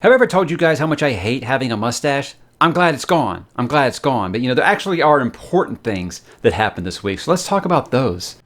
Have I ever told you guys how much I hate having a mustache? I'm glad it's gone. But there actually are important things that happened this week, so let's talk about those.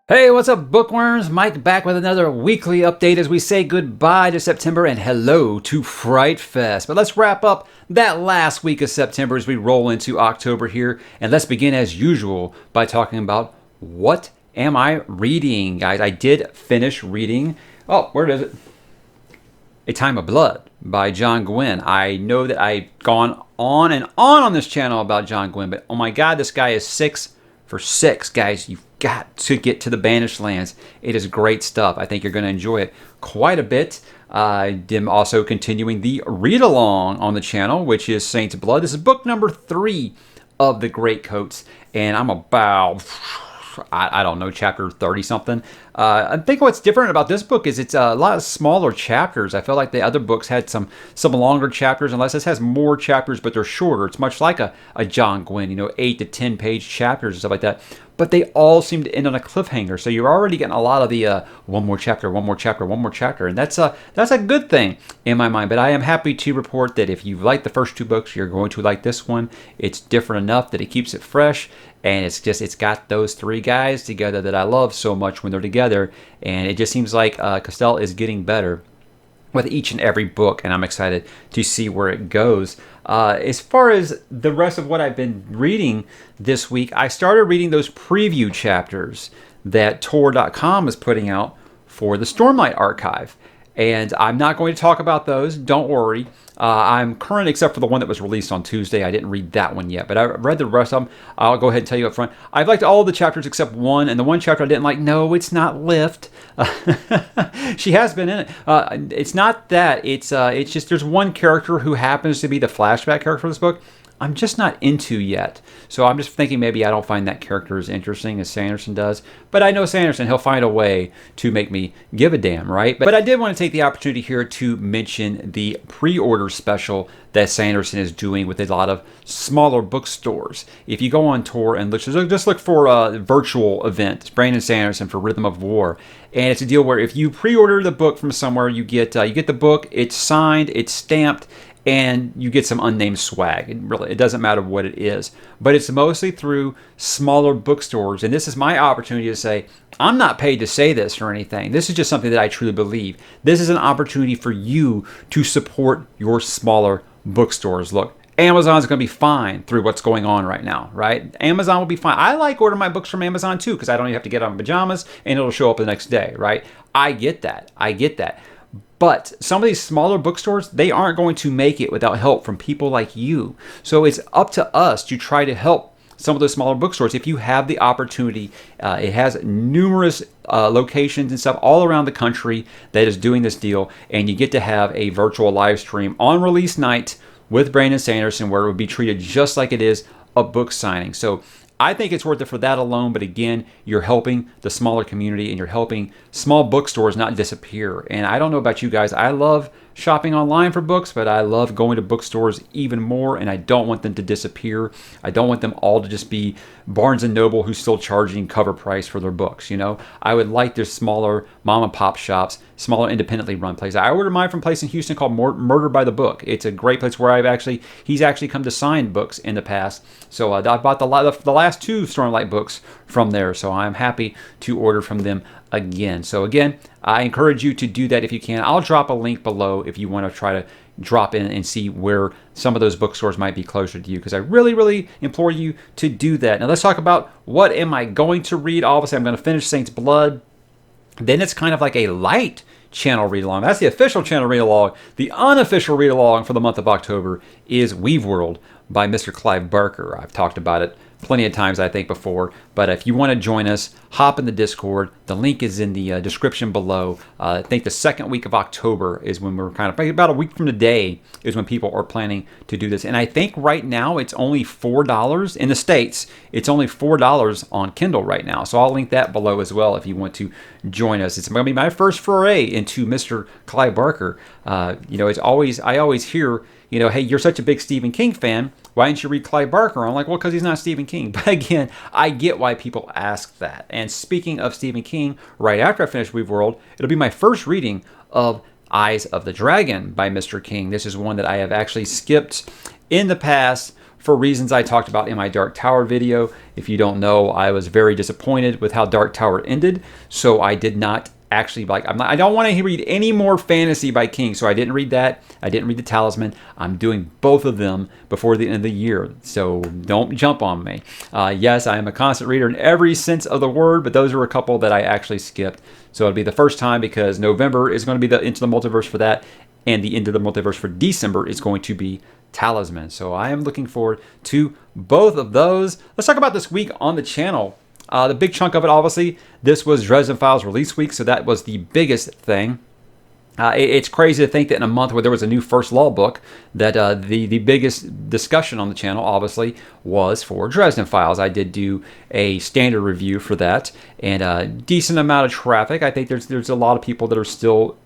Hey, what's up, bookworms? Mike back with another weekly update as we say goodbye to September and hello to Fright Fest. But let's wrap up that last week of September as we roll into October here. And let's begin as usual by talking about what am I reading, guys. I did finish reading, where is it? A Time of Blood by John Gwynne. I know that I've gone on and on this channel about John Gwynne, but oh my god, this guy is 6 for 6, guys. You've got to get to the Banished Lands. It is great stuff. I think you're going to enjoy it quite a bit. I am also continuing the read-along on the channel, which is Saints Blood. This is book number 3 of the Greatcoats, and I'm about, I don't know, chapter 30-something. I think what's different about this book is it's a lot of smaller chapters. I feel like the other books had some longer chapters, unless this has more chapters, but they're shorter. It's much like a John Gwynne, 8 to 10 page chapters and stuff like that. But they all seem to end on a cliffhanger, so you're already getting a lot of the one more chapter, and that's a good thing in my mind. But I am happy to report that if you've liked the first 2 books, you're going to like this one. It's different enough that it keeps it fresh, and it's got those 3 guys together that I love so much when they're together, and it just seems like Castell is getting better with each and every book, and I'm excited to see where it goes. As far as the rest of what I've been reading this week, I started reading those preview chapters that Tor.com is putting out for the Stormlight archive. And I'm not going to talk about those, don't worry. I'm current except for the one that was released on Tuesday. I didn't read that one yet, but I read the rest of them. I'll go ahead and tell you up front. I've liked all the chapters except one, and the one chapter I didn't like, no, it's not Lift. She has been in it. It's not that. It's just there's one character who happens to be the flashback character for this book I'm just not into yet. So I'm just thinking maybe I don't find that character as interesting as Sanderson does. But I know Sanderson, he'll find a way to make me give a damn, right? But I did want to take the opportunity here to mention the pre-order special that Sanderson is doing with a lot of smaller bookstores. If you go on Tor and just look for a virtual event, it's Brandon Sanderson for Rhythm of War. And it's a deal where if you pre-order the book from somewhere, you get the book, it's signed, it's stamped, and you get some unnamed swag. It doesn't matter what it is. But it's mostly through smaller bookstores. And this is my opportunity to say, I'm not paid to say this or anything. This is just something that I truly believe. This is an opportunity for you to support your smaller bookstores. Look, Amazon's going to be fine through what's going on right now, right? Amazon will be fine. I like ordering my books from Amazon too, because I don't even have to get on pajamas and it'll show up the next day, right? I get that. But some of these smaller bookstores, they aren't going to make it without help from people like you. So it's up to us to try to help some of those smaller bookstores if you have the opportunity. It has numerous locations and stuff all around the country that is doing this deal, and you get to have a virtual live stream on release night with Brandon Sanderson where it would be treated just like it is a book signing. So I think it's worth it for that alone, but again, you're helping the smaller community and you're helping small bookstores not disappear. And I don't know about you guys, I love shopping online for books, but I love going to bookstores even more, and I don't want them to disappear. I don't want them all to just be Barnes & Noble who's still charging cover price for their books, you know? I would like their smaller mom and pop shops, smaller independently run places. I ordered mine from a place in Houston called Murder by the Book. It's a great place where he's actually come to sign books in the past. So I bought the last 2 Stormlight books from there, so I'm happy to order from them again. So again, I encourage you to do that if you can. I'll drop a link below if you want to try to drop in and see where some of those bookstores might be closer to you, because I really, really implore you to do that. Now let's talk about what am I going to read. Obviously, I'm going to finish Saints Blood. Then it's kind of like a light channel read-along. That's the official channel read-along. The unofficial read-along for the month of October is Weave World by Mr. Clive Barker. I've talked about it plenty of times, I think, before. But if you want to join us, hop in the Discord. The link is in the description below. I think the second week of October is when we're kind of, about a week from today is when people are planning to do this. And I think right now it's only $4 in the States. It's only $4 on Kindle right now. So I'll link that below as well if you want to join us. It's going to be my first foray into Mr. Clive Barker. It's always, I always hear, hey, you're such a big Stephen King fan. Why didn't you read Clive Barker? I'm like, well, because he's not Stephen King. But again, I get why people ask that. And speaking of Stephen King, right after I finish Weave World, it'll be my first reading of Eyes of the Dragon by Mr. King. This is one that I have actually skipped in the past for reasons I talked about in my Dark Tower video. If you don't know, I was very disappointed with how Dark Tower ended, so I did not actually, I don't want to read any more fantasy by King, so I didn't read that. I didn't read The Talisman. I'm doing both of them before the end of the year, so don't jump on me. Yes, I am a constant reader in every sense of the word, but those are a couple that I actually skipped. So it'll be the first time, because November is going to be the Into the Multiverse for that, and the Into the Multiverse for December is going to be Talisman. So I am looking forward to both of those. Let's talk about this week on the channel. The big chunk of it, obviously, this was Dresden Files release week, so that was the biggest thing. It's crazy to think that in a month where there was a new First Law book, that the biggest discussion on the channel, obviously, was for Dresden Files. I did do a standard review for that, and a decent amount of traffic. I think there's a lot of people that are still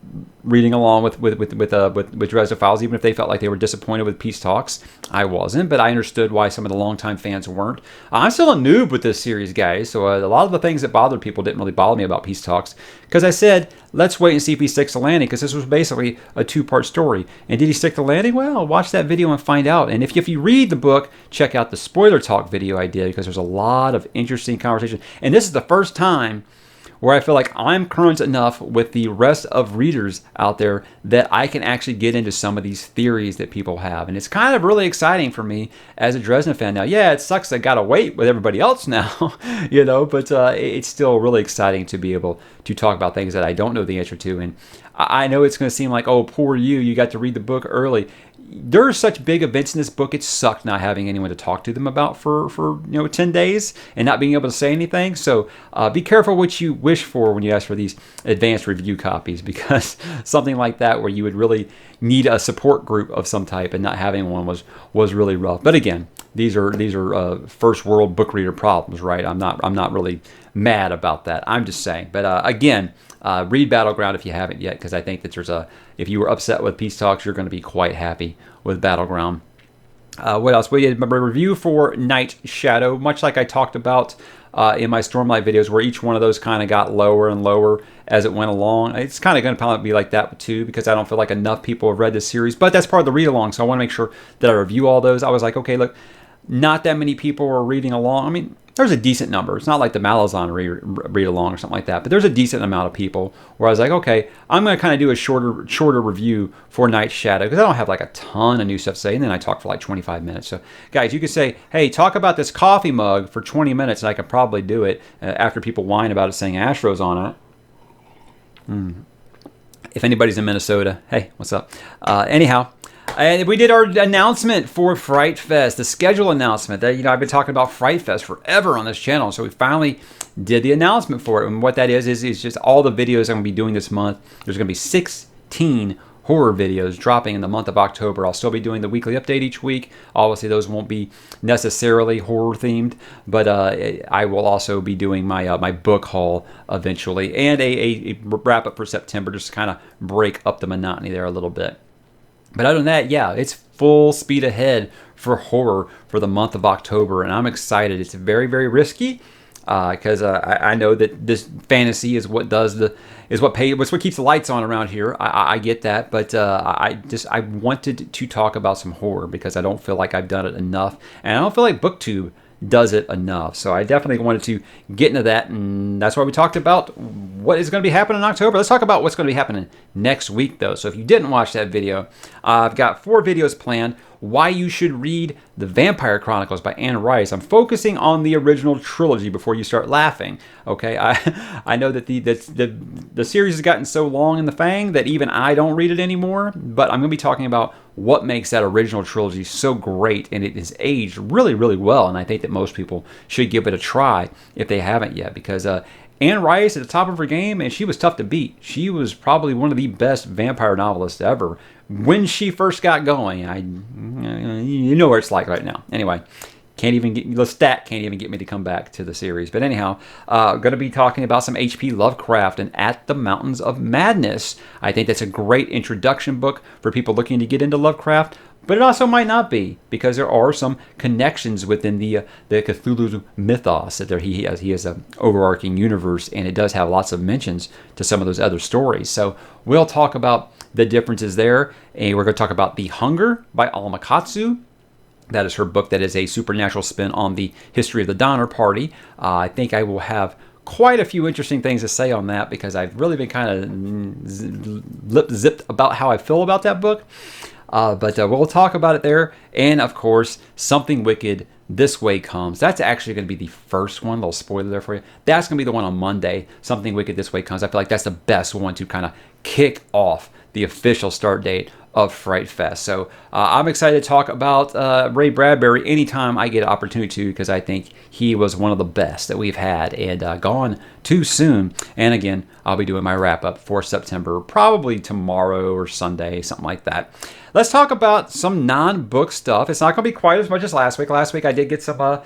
reading along with Dresden Files, even if they felt like they were disappointed with Peace Talks. I wasn't, but I understood why some of the longtime fans weren't. I'm still a noob with this series, guys, so a lot of the things that bothered people didn't really bother me about Peace Talks, because I said, let's wait and see if he sticks the landing, because this was basically a two-part story. And did he stick the landing? Well, watch that video and find out. And if you read the book, check out the spoiler talk video I did, because there's a lot of interesting conversation. And this is the first time where I feel like I'm current enough with the rest of readers out there that I can actually get into some of these theories that people have. And it's kind of really exciting for me as a Dresden fan now. Yeah, it sucks I gotta wait with everybody else now, but it's still really exciting to be able to talk about things that I don't know the answer to. And I know it's going to seem like, oh, poor you got to read the book early. There are such big events in this book, it sucked not having anyone to talk to them about for 10 days and not being able to say anything. So be careful what you wish for when you ask for these advanced review copies, because something like that where you would really need a support group of some type and not having one was really rough. But again, these are first world book reader problems, right? I'm not really mad about that. I'm just saying. But again, read Battleground if you haven't yet, because I think that if you were upset with Peace Talks, you're going to be quite happy with Battleground. What else? We did a review for Night Shadow, much like I talked about in my Stormlight videos, where each one of those kind of got lower and lower as it went along. It's kind of going to probably be like that too, because I don't feel like enough people have read this series, but that's part of the read along, so I want to make sure that I review all those. I was like, okay, look, not that many people were reading along. I mean, there's a decent number. It's not like the Malazan read along or something like that, but there's a decent amount of people where I was like, okay, I'm going to kind of do a shorter review for Night Shadow, because I don't have like a ton of new stuff to say, and then I talk for like 25 minutes. So guys, you could say, hey, talk about this coffee mug for 20 minutes, and I could probably do it after people whine about it saying Astros on it. If anybody's in Minnesota, hey, what's up? Anyhow, and we did our announcement for Fright Fest, the schedule announcement. That I've been talking about Fright Fest forever on this channel, so we finally did the announcement for it. And what that is just all the videos I'm going to be doing this month. There's going to be 16 horror videos dropping in the month of October. I'll still be doing the weekly update each week. Obviously, those won't be necessarily horror themed, but I will also be doing my my book haul eventually, and a wrap up for September, just to kind of break up the monotony there a little bit. But other than that, yeah, it's full speed ahead for horror for the month of October, and I'm excited. It's very, very risky, because I know that this fantasy is what what keeps the lights on around here. I get that, but I wanted to talk about some horror, because I don't feel like I've done it enough, and I don't feel like BookTube does it enough. So I definitely wanted to get into that, and that's why we talked about what is going to be happening in October. Let's talk about what's going to be happening next week, though. So if you didn't watch that video, I've got 4 videos planned. Why you should read The Vampire Chronicles by Anne Rice. I'm focusing on the original trilogy before you start laughing. Okay, I know that the series has gotten so long in the fang that even I don't read it anymore, but I'm going to be talking about what makes that original trilogy so great, and it has aged really, really well, and I think that most people should give it a try if they haven't yet, because Anne Rice at the top of her game, and she was tough to beat. She was probably one of the best vampire novelists ever when she first got going. You know where it's like right now. Anyway, the stat can't even get me to come back to the series. But anyhow, going to be talking about some H.P. Lovecraft and At the Mountains of Madness. I think that's a great introduction book for people looking to get into Lovecraft. But it also might not be, because there are some connections within the Cthulhu mythos. That he has an overarching universe, and it does have lots of mentions to some of those other stories. So we'll talk about the differences there, and we're going to talk about The Hunger by Alma Katsu. That is her book that is a supernatural spin on the history of the Donner Party. I think I will have quite a few interesting things to say on that, because I've really been kind of lip-zipped about how I feel about that book. But we'll talk about it there. And, of course, Something Wicked, This Way Comes. That's actually going to be the first one. A little spoiler there for you. That's going to be the one on Monday. Something Wicked, This Way Comes. I feel like that's the best one to kind of kick off the official start date of Fright Fest. So I'm excited to talk about Ray Bradbury anytime I get an opportunity to, because I think he was one of the best that we've had, and gone too soon. And again, I'll be doing my wrap-up for September, probably tomorrow or Sunday, something like that. Let's talk about some non-book stuff. It's not going to be quite as much as last week. Last week I did get some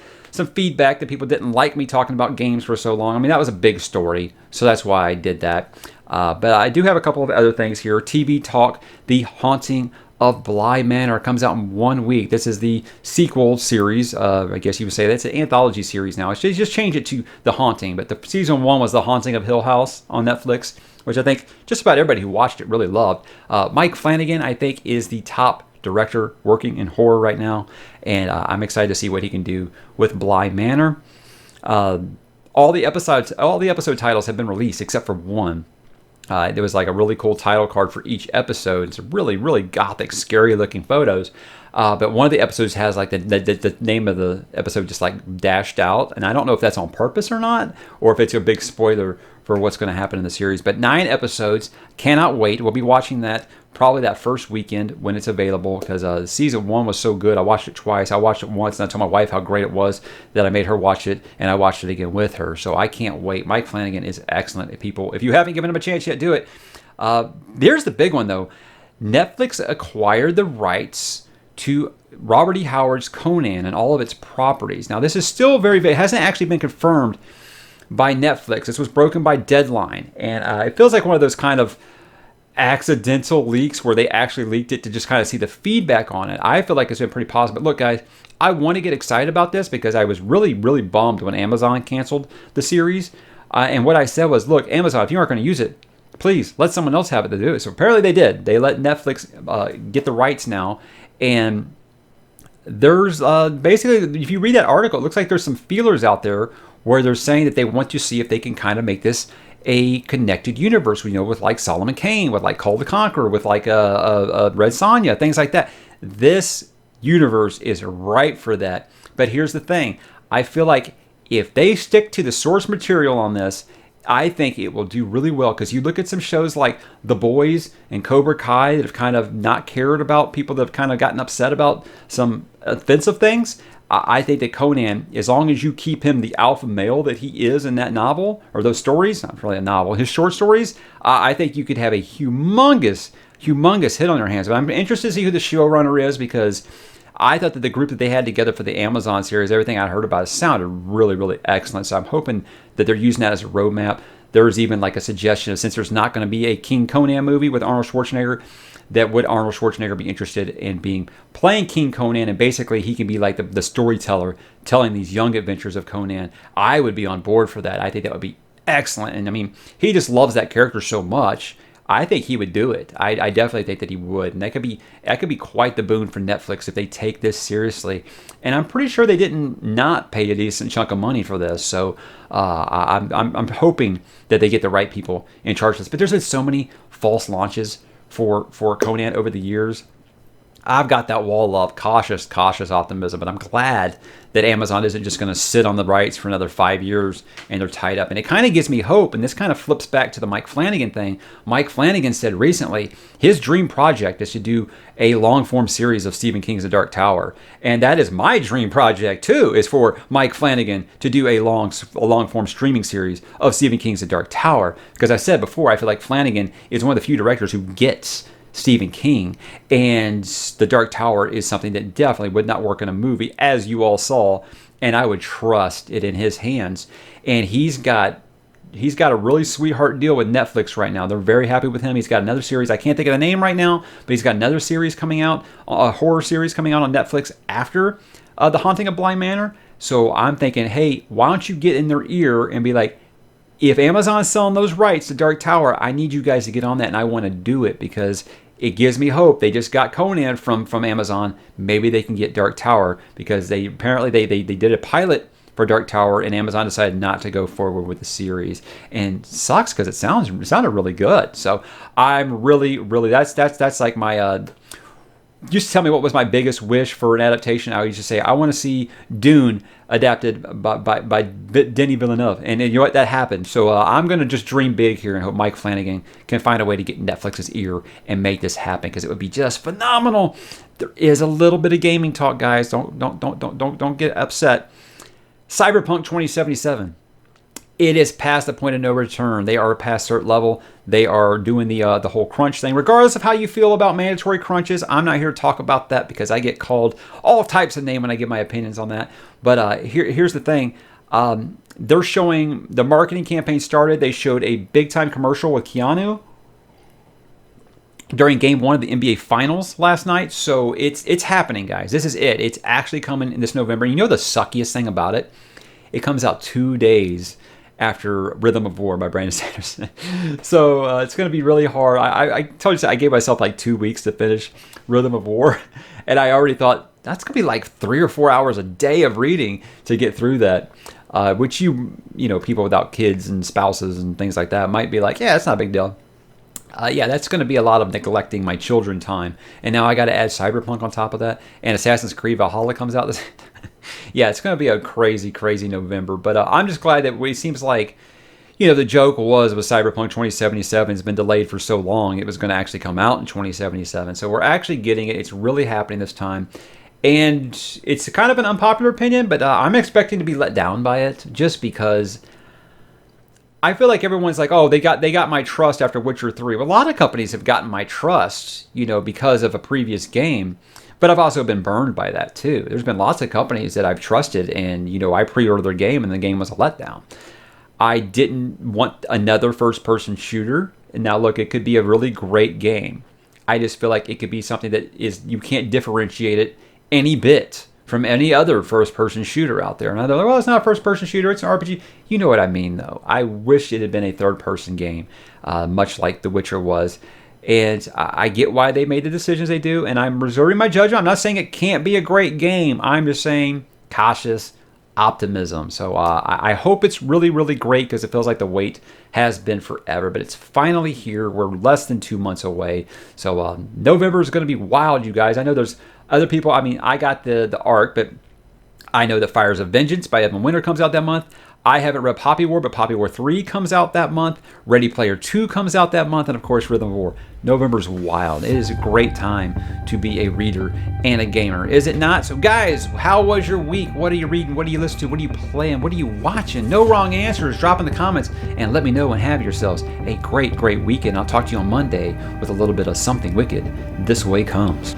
feedback that people didn't like me talking about games for so long. I mean, that was a big story, so that's why I did that. But I do have a couple of other things here. TV Talk, The Haunting of Bly Manor comes out in 1 week. This is the sequel series. I guess you would say that's an anthology series now. It's just changed it to The Haunting. But the season 1 was The Haunting of Hill House on Netflix, which I think just about everybody who watched it really loved. Mike Flanagan, I think, is the top director working in horror right now, and I'm excited to see what he can do with Bly Manor. All the episode titles have been released except for one. There was like a really cool title card for each episode. It's really, really gothic, scary looking photos. But one of the episodes has like the name of the episode just like dashed out. And I don't know if that's on purpose or not, or if it's a big spoiler for what's going to happen in the series. But 9 episodes. Cannot wait. We'll be watching that probably that first weekend when it's available, because season 1 was so good. I watched it twice. I watched it once, and I told my wife how great it was that I made her watch it, and I watched it again with her. So I can't wait. Mike Flanagan is excellent. If you haven't given him a chance yet, do it. There's the big one, though. Netflix acquired the rights to Robert E. Howard's Conan and all of its properties. Now, this is still it hasn't actually been confirmed by Netflix. This was broken by Deadline, and it feels like one of those kind of accidental leaks where they actually leaked it to just kind of see the feedback on it. I feel like it's been pretty positive. But look, guys, I want to get excited about this because I was really, really bummed when Amazon canceled the series. And what I said was, look, Amazon, if you aren't going to use it, please let someone else have it to do it. So apparently they did. They let Netflix get the rights now. And there's basically, if you read that article, it looks like there's some feelers out there where they're saying that they want to see if they can kind of make this a connected universe, with like Solomon Kane, with like Call the Conqueror, with like Red Sonja, things like that. This universe is ripe for that. But here's the thing. I feel like if they stick to the source material on this, I think it will do really well, because you look at some shows like The Boys and Cobra Kai that have kind of not cared about people that have kind of gotten upset about some offensive things. I think that Conan, as long as you keep him the alpha male that he is in that novel, or those stories, not really a novel, his short stories, I think you could have a humongous hit on your hands. But I'm interested to see who the showrunner is, because I thought that the group that they had together for the Amazon series, everything I heard about it sounded really, really excellent. So I'm hoping that they're using that as a roadmap. There's even like a suggestion of, since there's not going to be a King Conan movie with Arnold Schwarzenegger, that would Arnold Schwarzenegger be interested in playing King Conan, and basically he can be like the storyteller telling these young adventures of Conan. I would be on board for that. I think that would be excellent. And I mean, he just loves that character so much. I think he would do it. I definitely think that he would, and that could be quite the boon for Netflix if they take this seriously. And I'm pretty sure they didn't not pay a decent chunk of money for this. So I'm hoping that they get the right people in charge of this. But there's been so many false launches for Conan over the years. I've got that wall of cautious optimism, but I'm glad that Amazon isn't just going to sit on the rights for another 5 years and they're tied up. And it kind of gives me hope, and this kind of flips back to the Mike Flanagan thing. Mike Flanagan said recently his dream project is to do a long-form series of Stephen King's The Dark Tower. And that is my dream project, too, is for Mike Flanagan to do a long-form streaming series of Stephen King's The Dark Tower. Because I said before, I feel like Flanagan is one of the few directors who gets Stephen King, and The Dark Tower is something that definitely would not work in a movie, as you all saw, and I would trust it in his hands. And he's got a really sweetheart deal with Netflix right now. They're very happy with him. He's got another series. I can't think of the name right now, but he's got another series coming out, a horror series coming out on Netflix after The Haunting of Bly Manor. So I'm thinking, hey, why don't you get in their ear and be like, if Amazon's selling those rights to Dark Tower, I need you guys to get on that, and I want to do it because it gives me hope. They just got Conan from Amazon. Maybe they can get Dark Tower, because they did a pilot for Dark Tower, and Amazon decided not to go forward with the series. And sucks because it sounded really good. So I'm really that's like my just tell me what was my biggest wish for an adaptation. I would just say I want to see Dune adapted by Denis Villeneuve, and you know what, that happened. So I'm going to just dream big here and hope Mike Flanagan can find a way to get Netflix's ear and make this happen, because it would be just phenomenal. There is a little bit of gaming talk, guys. Don't get upset. Cyberpunk 2077. It is past the point of no return. They are past cert level. They are doing the whole crunch thing. Regardless of how you feel about mandatory crunches, I'm not here to talk about that because I get called all types of names when I give my opinions on that. But here's the thing. They're showing, the marketing campaign started. They showed a big-time commercial with Keanu during Game 1 of the NBA Finals last night. So it's happening, guys. This is it. It's actually coming in this November. You know the suckiest thing about it? It comes out 2 days after Rhythm of War by Brandon Sanderson. So it's going to be really hard. I told you, I gave myself like 2 weeks to finish Rhythm of War, and I already thought that's going to be like 3 or 4 hours a day of reading to get through that, which you know, people without kids and spouses and things like that might be like, yeah, it's not a big deal. Yeah, that's going to be a lot of neglecting my children time. And now I got to add Cyberpunk on top of that, and Assassin's Creed Valhalla comes out this yeah, it's going to be a crazy November. But I'm just glad that it seems like, you know, the joke was with Cyberpunk 2077 has been delayed for so long, it was going to actually come out in 2077. So we're actually getting it. It's really happening this time. And it's kind of an unpopular opinion, but I'm expecting to be let down by it, just because I feel like everyone's like, oh, they got my trust after Witcher 3. Well, a lot of companies have gotten my trust, you know, because of a previous game. But I've also been burned by that too. There's been lots of companies that I've trusted, and you know, I pre-ordered their game and the game was a letdown. I didn't want another first-person shooter, and now look, it could be a really great game. I just feel like it could be something that is, you can't differentiate it any bit from any other first-person shooter out there. And they're like, well, it's not a first-person shooter, it's an RPG. You know what I mean, though. I wish it had been a third-person game, much like The Witcher was. And I get why they made the decisions they do, and I'm reserving my judgment. I'm not saying it can't be a great game. I'm just saying cautious optimism. So I hope it's really great, because it feels like the wait has been forever, but it's finally here. We're less than 2 months away. So November is going to be wild, you guys. I know there's other people. I mean, I got the Ark, but I know that Fires of Vengeance by Edmund Winter comes out that month. I haven't read Poppy War, but Poppy War 3 comes out that month. Ready Player 2 comes out that month. And, of course, Rhythm of War. November's wild. It is a great time to be a reader and a gamer, is it not? So, guys, how was your week? What are you reading? What are you listening to? What are you playing? What are you watching? No wrong answers. Drop in the comments and let me know, and have yourselves a great weekend. I'll talk to you on Monday with a little bit of Something Wicked This Way Comes.